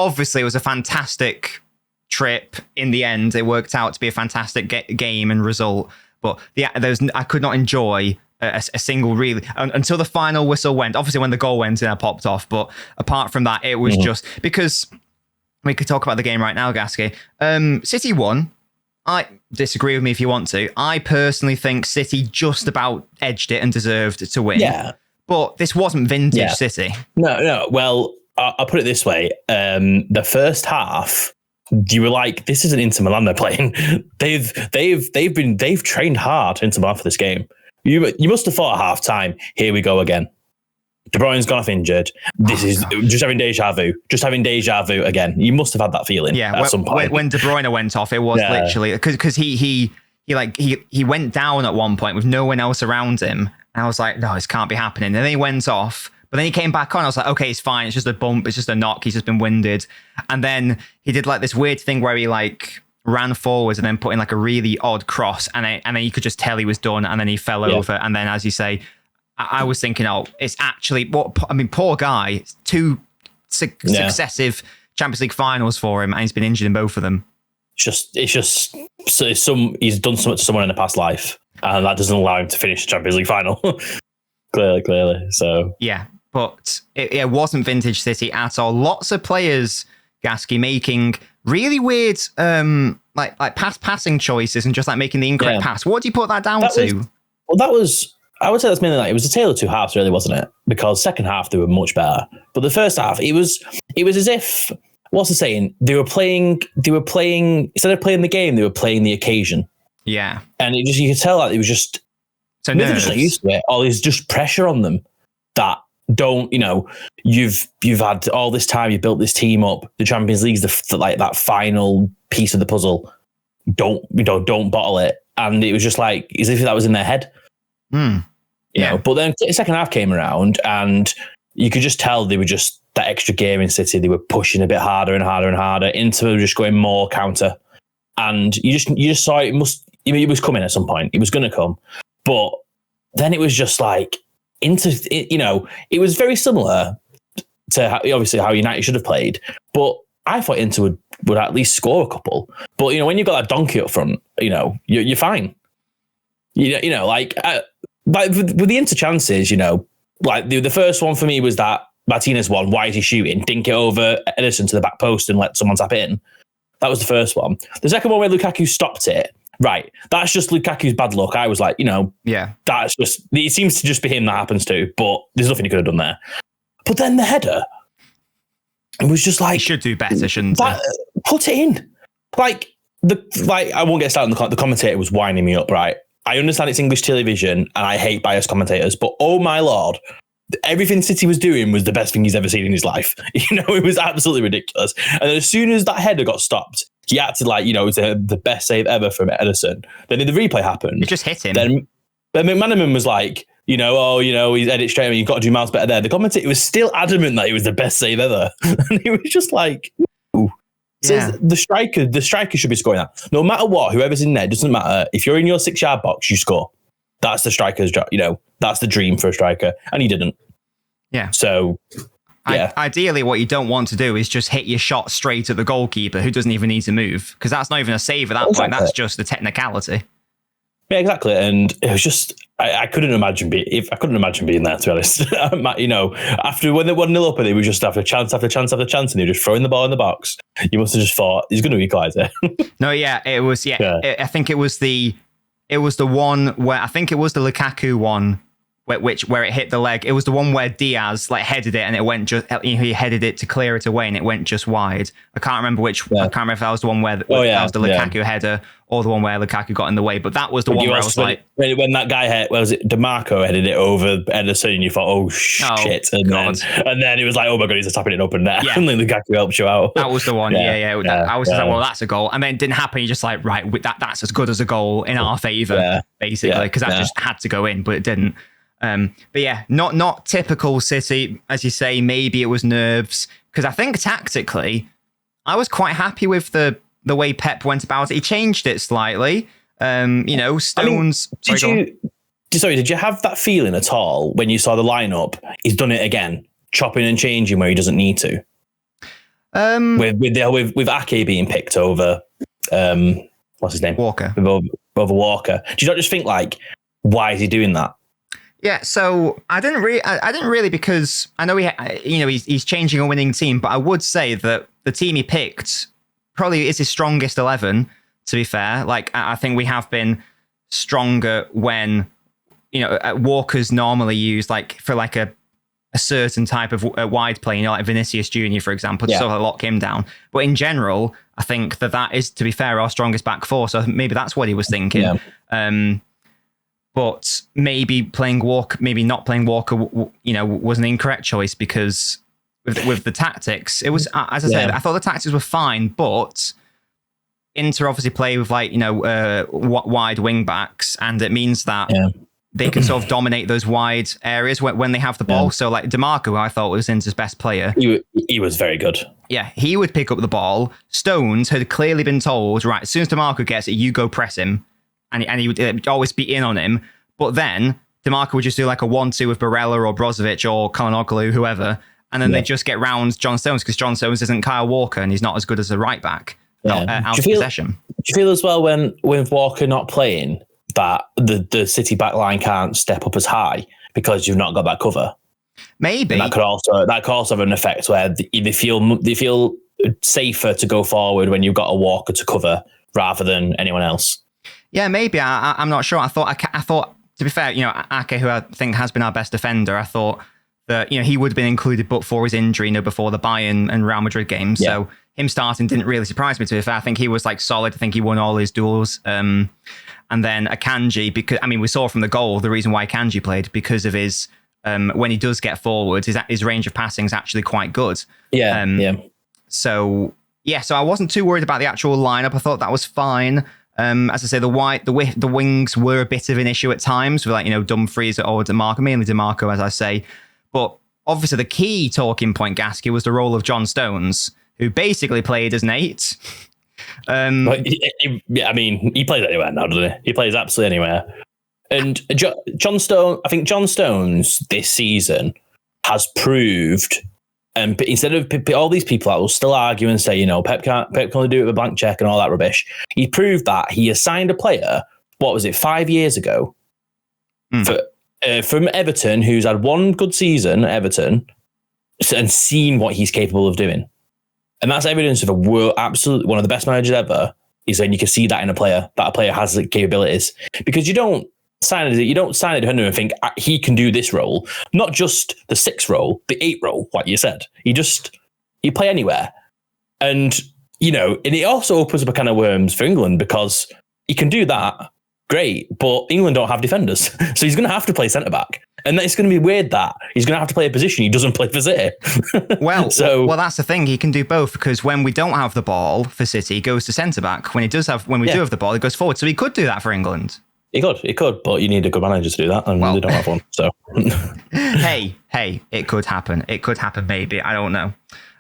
obviously it was a fantastic trip in the end. It worked out to be a fantastic game and result. But I could not enjoy a single really until the final whistle went. Obviously, when the goal went in, I popped off. But apart from that, it was just because we could talk about the game right now, Gasky. City won. I disagree with me if you want to. I personally think City just about edged it and deserved to win. Yeah. But this wasn't vintage City. No. Well, I'll put it this way. The first half, you were like, this isn't Inter Milan they're playing. They've trained hard, Inter Milan, for this game. You must have thought at half time, here we go again. De Bruyne's gone off injured. This is just having deja vu. Just having deja vu again. You must have had that feeling at some point. When De Bruyne went off, it was literally because he went down at one point with no one else around him. And I was like, no, this can't be happening. And then he went off. But then he came back on. I was like, okay, it's fine. It's just a bump. It's just a knock. He's just been winded. And then he did like this weird thing where he like ran forwards and then put in like a really odd cross. And then you could just tell he was done. And then he fell over. And then, as you say, I was thinking, it's actually poor guy. 2 successive Champions League finals for him. And he's been injured in both of them. He's done something to someone in a past life. And that doesn't allow him to finish the Champions League final. Clearly. So yeah, but it wasn't vintage City at all. Lots of players, Gasky, making really weird like passing choices and just like making the incorrect pass. What do you put that down to? I would say that's mainly like it was a tale of two halves, really, wasn't it? Because second half they were much better, but the first half it was as if, what's the saying? They were playing instead of playing the game, they were playing the occasion. Yeah, and you could tell that it was just. So maybe they're just not used to it, or there's just pressure on them that don't, you've had all this time, you've built this team up. The Champions League's like that final piece of the puzzle. Don't bottle it. And it was just like as if that was in their head. You know. But then the second half came around, and you could just tell they were just that extra gear in City. They were pushing a bit harder and harder and harder. Inter were just going more counter, and you just saw it was coming at some point. It was going to come. But then it was just like it was very similar to obviously how United should have played. But I thought Inter would at least score a couple. But when you've got that donkey up front, you're fine. Like with the Inter chances, like the first one for me was that Martinez one. Why is he shooting? Dink it over Ederson to the back post and let someone tap it in. That was the first one. The second one where Lukaku stopped it. Right, that's just Lukaku's bad luck. I was like, that's just, it seems to just be him that happens to, but there's nothing he could have done there. But then the header, it was just like, he should do better, shouldn't he? Put it in. Like I won't get started on the commentator was winding me up, right? I understand it's English television and I hate biased commentators, but oh my Lord, everything City was doing was the best thing he's ever seen in his life. It was absolutely ridiculous. And then as soon as that header got stopped, he acted like, it was the best save ever from Ederson. Then the replay happened. It just hit him. Then McManaman was like, he's edit straight away. You've got to do miles better there. The commentator was still adamant that it was the best save ever. And he was just like, ooh. So the striker should be scoring that. No matter what, whoever's in there, it doesn't matter. If you're in your 6-yard box, you score. That's the striker's job. That's the dream for a striker. And he didn't. Yeah. So... yeah. Ideally, what you don't want to do is just hit your shot straight at the goalkeeper who doesn't even need to move, because that's not even a save at that point. That's just the technicality. Yeah, exactly. And it was just I couldn't imagine being there, to be honest. After when they 1-0 up and they were just after chance after chance after chance, and they were just throwing the ball in the box, you must have just thought he's going to equalise it. No, yeah, it was. Yeah. I think it was the one where I think it was the Lukaku one. Where it hit the leg. It was the one where Diaz headed it and it went he headed it to clear it away and it went just wide. I can't remember which. I can't remember if that was the one where that was the Lukaku header or the one where Lukaku got in the way. But that was the one where I was like, when that guy was it DeMarco headed it over Ederson and you thought, oh shit, and then it was like, oh my god, he's tapping it up and there. Yeah. And then Lukaku helps you out. That was the one. Yeah. I was just like, well, that's a goal, and then it didn't happen. You're just like, right, that's as good as a goal in our favour, basically, because that just had to go in, but it didn't. But yeah, not typical City, as you say. Maybe it was nerves, because I think tactically, I was quite happy with the way Pep went about it. He changed it slightly. Stones. Did you have that feeling at all when you saw the lineup? He's done it again, chopping and changing where he doesn't need to. With Ake being picked over, what's his name? Walker. Over Walker. Do you not just think like, why is he doing that? Yeah, so I didn't really because I know he's changing a winning team, but I would say that the team he picked probably is his strongest 11. To be fair, like I think we have been stronger when Walker's normally used like for like a certain type of wide play, like Vinicius Jr. for example, to sort of lock him down. But in general, I think that is, to be fair, our strongest back four. So maybe that's what he was thinking. Yeah. But maybe not playing Walker, was an incorrect choice because with the tactics, it was, as I said, I thought the tactics were fine, but Inter obviously play with wide wing backs, and it means that they can sort of dominate those wide areas when they have the ball. So like DeMarco, who I thought was Inter's best player, he was very good. Yeah, he would pick up the ball. Stones had clearly been told, right, as soon as DeMarco gets it, you go press him. And he would always be in on him. But then DeMarco would just do like a 1-2 with Barella or Brozovic or Kalanoglou, whoever. And then they just get round John Stones because John Stones isn't Kyle Walker and he's not as good as a right back out of possession. Do you feel as well when with Walker not playing that the City back line can't step up as high because you've not got that cover? Maybe. And that could also have an effect where they feel safer to go forward when you've got a Walker to cover rather than anyone else. Yeah, maybe. I'm not sure. I thought, to be fair, Ake, who I think has been our best defender, I thought that, he would have been included but for his injury, before the Bayern and Real Madrid games. Yeah. So him starting didn't really surprise me, to be fair. I think he was like solid. I think he won all his duels. And then Akanji, because, we saw from the goal, the reason why Akanji played, because of his, when he does get forward, his range of passing is actually quite good. Yeah. So I wasn't too worried about the actual lineup. I thought that was fine. As I say, the wings were a bit of an issue at times with Dumfries or DeMarco, mainly DeMarco, as I say. But obviously the key talking point, Gasky, was the role of John Stones, who basically played as an 8. He plays anywhere now, doesn't he? He plays absolutely anywhere. And John Stones this season has proved. And instead of all these people that will still argue and say, Pep can only do it with a blank check and all that rubbish, he proved that he assigned a player, 5 years ago, from Everton, who's had one good season at Everton and seen what he's capable of doing. And that's evidence of absolutely one of the best managers ever, is when you can see that in a player, that a player has the capabilities. Because you don't sign a defender and think he can do this role, not just the 6 role, the 8 role, like you said. He play anywhere. And, and it also opens up a can of worms for England because he can do that, great, but England don't have defenders. So he's going to have to play centre-back. And it's going to be weird that he's going to have to play a position he doesn't play for City. Well, that's the thing. He can do both because when we don't have the ball for City, he goes to centre-back. When we do have the ball, he goes forward. So he could do that for England. He could, but you need a good manager to do that, and they don't have one. So, hey, it could happen. It could happen, maybe. I don't know.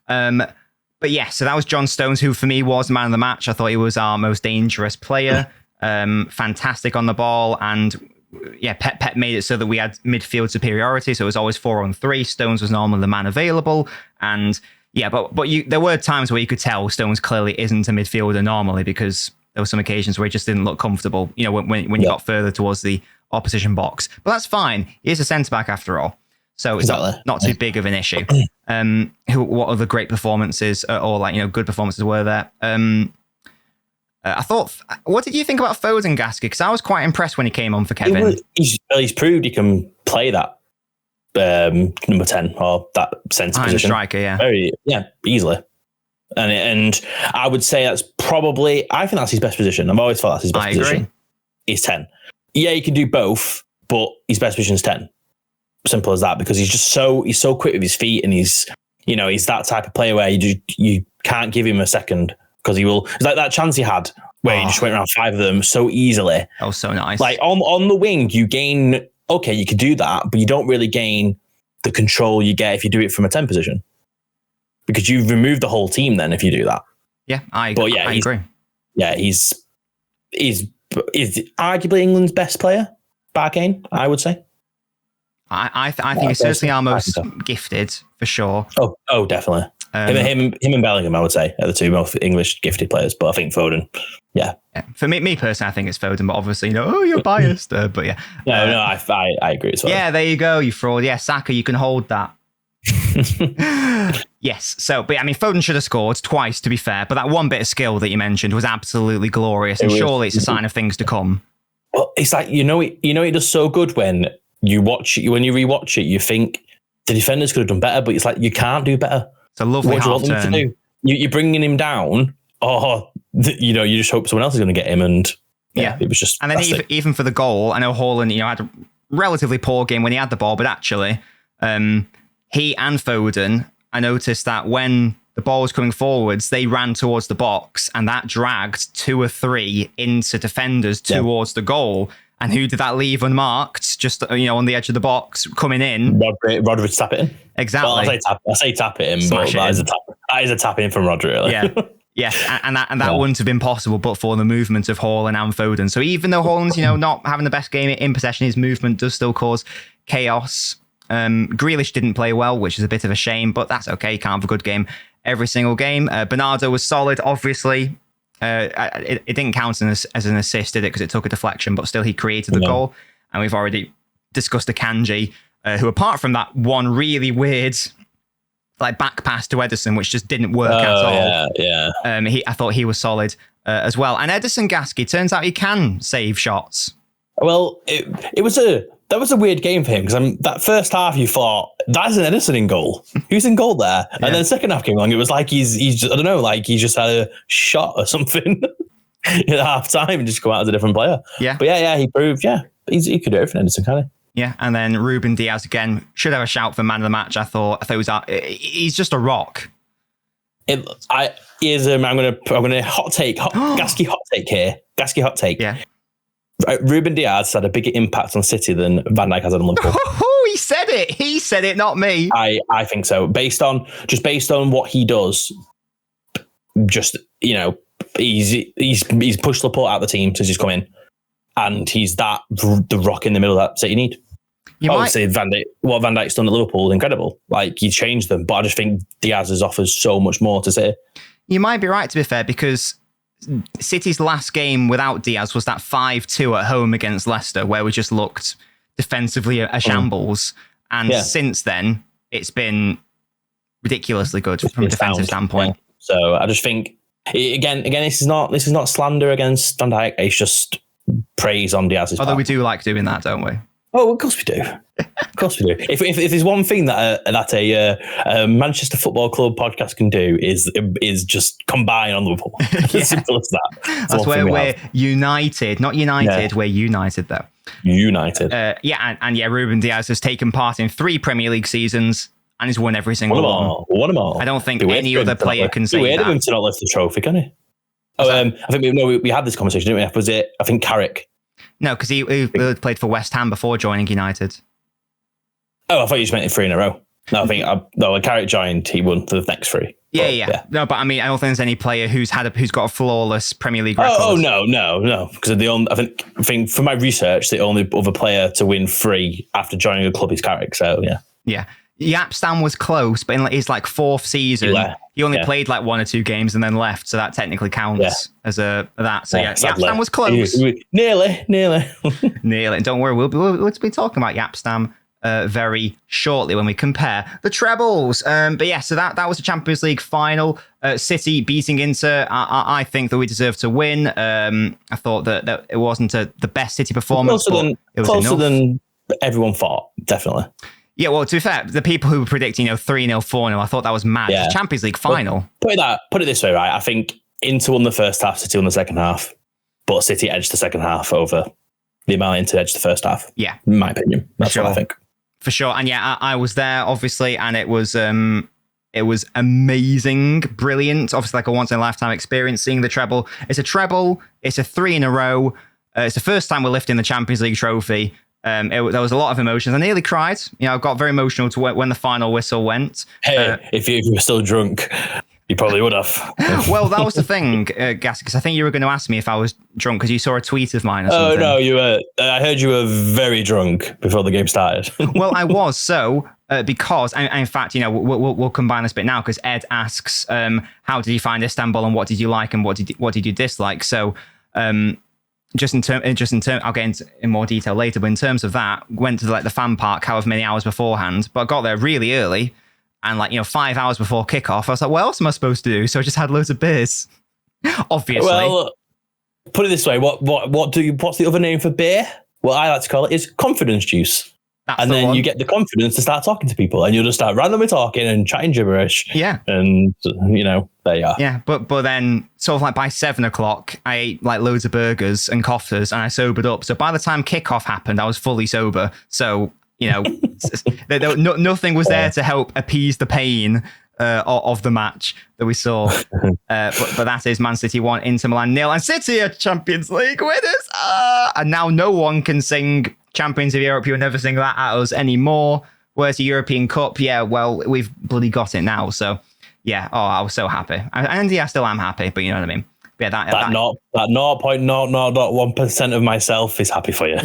But yeah, so that was John Stones, who for me was the man of the match. I thought he was our most dangerous player. Fantastic on the ball, and yeah, Pep made it so that we had midfield superiority. So it was always 4-on-3. Stones was normally the man available, and yeah, but there were times where you could tell Stones clearly isn't a midfielder normally because there were some occasions where he just didn't look comfortable, when you got further towards the opposition box. But that's fine. He is a centre-back after all. So it's not too big of an issue. What other great performances or good performances were there? I thought, what did you think about Foden, Gasky? Because I was quite impressed when he came on for Kevin. He's proved he can play that number 10 or that centre position. Striker, yeah. Easily. And I would say I think that's his best position. I've always thought that's his best position. Agree. He's 10. Yeah, he can do both, but his best position is 10. Simple as that, because he's so quick with his feet, and he's that type of player where you can't give him a second because he will. It's like that chance he had where he just went around 5 of them so easily. Oh, so nice. Like on the wing, you gain. Okay, you could do that, but you don't really gain the control you get if you do it from a 10 position. Because you've removed the whole team then if you do that. Yeah, I agree. Yeah, he's arguably England's best player, bar Kane, I would say. I think he's certainly our most gifted, for sure. Oh, definitely. Him and Bellingham, I would say, are the two most English gifted players. But I think Foden, yeah. For me personally, I think it's Foden. But obviously, you're biased. But yeah. No, I agree as well. Yeah, there you go, you fraud. Yeah, Saka, you can hold that. Yes. So, but I mean, Foden should have scored twice, to be fair. But that one bit of skill that you mentioned was absolutely glorious, and surely it's a sign of things to come. Well, it's like it does so good when you watch it. When you rewatch it, you think the defenders could have done better, but it's like you can't do better. It's a lovely half turn. To do? You're bringing him down. You just hope someone else is going to get him, and it was just. And then even for the goal, I know Haaland, had a relatively poor game when he had the ball, but actually, he and Foden, I noticed that when the ball was coming forwards, they ran towards the box, and that dragged 2 or 3 into defenders towards the goal. And who did that leave unmarked? Just on the edge of the box, coming in. Rodri tap it in. Exactly. Well, I say tap it in, but that is a tap in from Rodri. Really. Yeah. Yes, and that wouldn't have been possible but for the movement of Haaland and Foden. So even though Haaland's not having the best game in possession, his movement does still cause chaos. Grealish didn't play well, which is a bit of a shame, but that's okay. You can't have a good game every single game. Bernardo was solid, obviously. It didn't count as an assist, did it? Because it took a deflection, but still he created the goal. And we've already discussed Akanji, who apart from that one really weird back pass to Ederson, which just didn't work at all. I thought he was solid as well. And Ederson Gasky, turns out he can save shots. Well, that was a weird game for him, because that first half you thought, that's an Ederson in goal. Who's in goal there? And then the second half came along, it was like he's just, I don't know, like he just had a shot or something at half time and just come out as a different player. Yeah. But he proved, he could do everything, Ederson, can't he? Yeah, and then Ruben Diaz again should have a shout for man of the match. I thought he's just a rock. I'm gonna hot take, Gasky hot take here. Gasky hot take. Yeah. Ruben Diaz had a bigger impact on City than Van Dijk has on Liverpool. He said it. He said it, not me. I think so. Based on what he does, he's pushed Laporte out of the team since he's come in, and he's the rock in the middle that City need. Obviously, what Van Dijk's done at Liverpool is incredible. Like, he changed them, but I just think Diaz offers so much more to City. You might be right, to be fair, because City's last game without Diaz was that 5-2 at home against Leicester, where we just looked defensively a shambles. And since then, it's been ridiculously good from a defensive standpoint. Yeah. So I just think, again, this is not slander against Van Dijk. It's just praise on Diaz's part. Although we do like doing that, don't we? Oh, of course we do. Of course we do. If there's one thing that a Manchester Football Club podcast can do is just combine on Liverpool. As simple as that. That's where we're united. Not united. We're united, though. United. Ruben Diaz has taken part in 3 Premier League seasons and has won every single one. Won them all. I don't think any other player can say that. Weird of him to not lift the trophy, can he? I think we had this conversation, didn't we? Was it? I think Carrick. No, because he played for West Ham before joining United. Oh, I thought you just meant it 3 in a row. No, I think when Carrick joined, he won for the next 3. Yeah. No, but I mean, I don't think there's any player who's got a flawless Premier League record. Oh no. Because I think from my research, the only other player to win 3 after joining a club is Carrick. So yeah. Yapstam was close, but in his 4th season, he only played 1 or 2 games and then left. So that technically counts as that. So Yapstam was close. Nearly. Nearly. Don't worry, we'll be talking about Yapstam very shortly when we compare the trebles. So that was the Champions League final. City beating Inter. I think that we deserved to win. I thought that it wasn't the best City performance, it was closer than everyone thought. Definitely. Yeah, well, to be fair, the people who were predicting 3-0, 4-0, I thought that was mad. Yeah. It's a Champions League final. Well, put it this way, right? I think Inter won the first half, City won the second half, but City edged the second half over the amount Inter edged the first half. Yeah. In my opinion. That's what I think. For sure. And I was there, obviously, and it was amazing, brilliant. Obviously, a once-in-a-lifetime experience seeing the treble. It's a treble. It's a 3 in a row. It's the first time we're lifting the Champions League trophy. There was a lot of emotions. I nearly cried. I got very emotional to when the final whistle went. Hey, if you were still drunk. You probably would have. Well, that was the thing, Gas, because I think you were going to ask me if I was drunk because you saw a tweet of mine or something. Oh, no, you were. I heard you were very drunk before the game started. Well, I was. So, because, and in fact, we'll combine this bit now because Ed asks, how did you find Istanbul and what did you like and what did you dislike? So, just in term, I'll get into in more detail later, but in terms of that, went to the fan park however many hours beforehand, but I got there really early. And 5 hours before kickoff, I was like, what else am I supposed to do? So I just had loads of beers. Obviously. Well, put it this way, what's the other name for beer? What I like to call it is confidence juice. And then you get the confidence to start talking to people and you'll just start randomly talking and chatting gibberish. Yeah. And, there you are. Yeah, but then sort of by 7 o'clock, I ate loads of burgers and coffers and I sobered up. So by the time kickoff happened, I was fully sober. So, nothing was there to help appease the pain of the match that we saw. But that is Man City 1, Inter Milan 0, and City are Champions League winners. And now no one can sing Champions of Europe. You'll never sing that at us anymore. Where's the European Cup? Yeah, well, we've bloody got it now. So, yeah, I was so happy. And I still am happy, but you know what I mean. Yeah, that 0.001% of myself is happy for you.